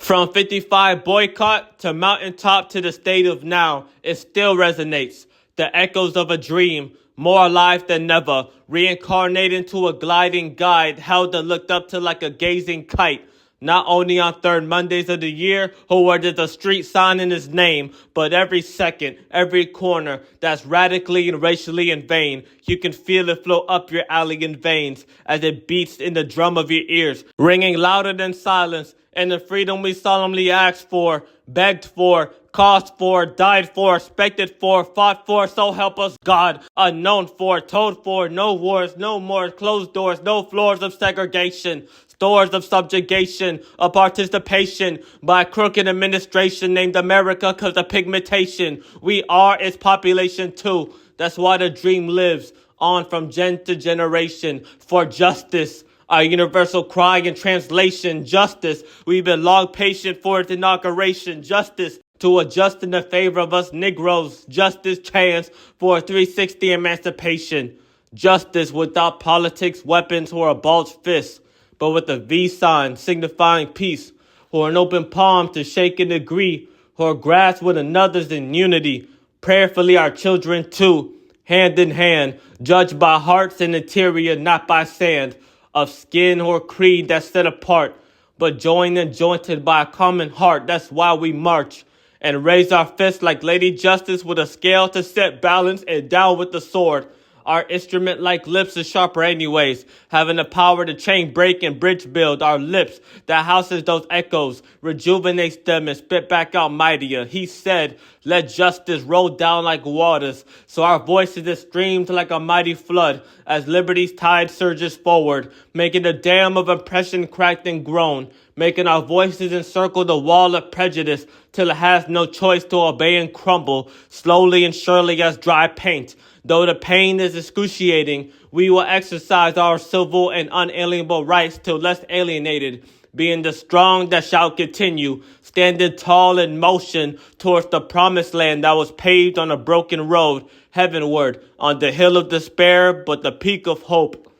From 55 boycott to mountaintop to the state of now, it still resonates. The echoes of a dream, more alive than ever, reincarnated into a gliding guide, held and looked up to like a gazing kite. Not only on third Mondays of the year, where there's a street sign in his name, but every second, every corner, that's radically and racially in vain. You can feel it flow up your alien veins as it beats in the drum of your ears, ringing louder than silence. And the freedom we solemnly asked for, begged for, caused for, died for, expected for, fought for, so help us God. Unknown for, told for, no wars, no more closed doors, no floors of segregation. Stores of subjugation, of participation by a crooked administration named America because of pigmentation. We are its population too. That's why the dream lives on from gen to generation for justice. Our universal cry in translation, justice. We've been long patient for its inauguration, justice. To adjust in the favor of us Negroes, justice chance for a 360 emancipation. Justice without politics, weapons, or a bulged fist, but with a V sign signifying peace, or an open palm to shake and agree, or grasp with another's in unity. Prayerfully our children too, hand in hand, judged by hearts and interior, not by sand, of skin or creed that's set apart, but joined and jointed by a common heart. That's why we march and raise our fists like Lady Justice with a scale to set balance and down with the sword. Our instrument like lips is sharper anyways, having the power to chain break and bridge build. Our lips that houses those echoes, rejuvenates them and spit back out mightier. He said, let justice roll down like waters, so our voices is streamed like a mighty flood as liberty's tide surges forward, making the dam of oppression cracked and groan, making our voices encircle the wall of prejudice till it has no choice to obey and crumble, slowly and surely as dry paint. Though the pain is excruciating, we will exercise our civil and unalienable rights till less alienated, being the strong that shall continue, standing tall in motion towards the promised land that was paved on a broken road, heavenward, on the hill of despair, but the peak of hope.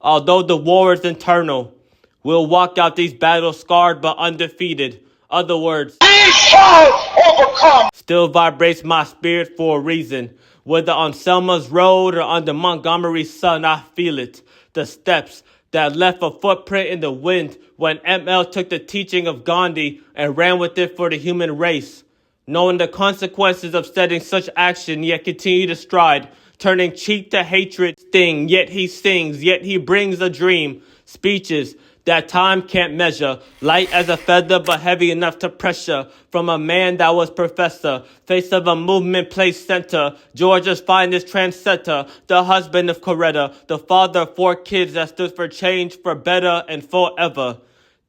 Although the war is internal, we'll walk out these battles scarred but undefeated. Other words, we shall overcome. Still vibrates my spirit for a reason. Whether on Selma's road or under Montgomery's sun, I feel it. The steps that left a footprint in the wind when ML took the teaching of Gandhi and ran with it for the human race. Knowing the consequences of setting such action, yet continue to stride, turning cheek to hatred sting, yet he sings, yet he brings a dream. Speeches that time can't measure, light as a feather but heavy enough to pressure, from a man that was professor, face of a movement placed center, Georgia's finest trendsetter, the husband of Coretta, the father of 4 kids that stood for change, for better and forever,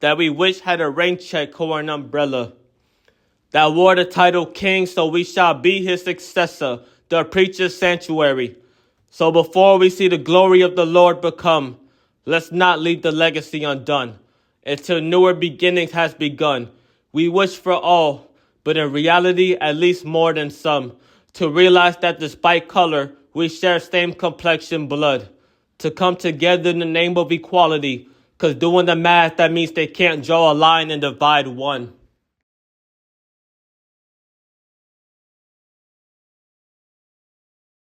that we wish had a rain check or an umbrella, that wore the title king so we shall be his successor, the preacher's sanctuary. So before we see the glory of the Lord become, let's not leave the legacy undone until newer beginnings has begun. We wish for all, but in reality, at least more than some, to realize that despite color, we share same complexion blood, to come together in the name of equality, because doing the math, that means they can't draw a line and divide one.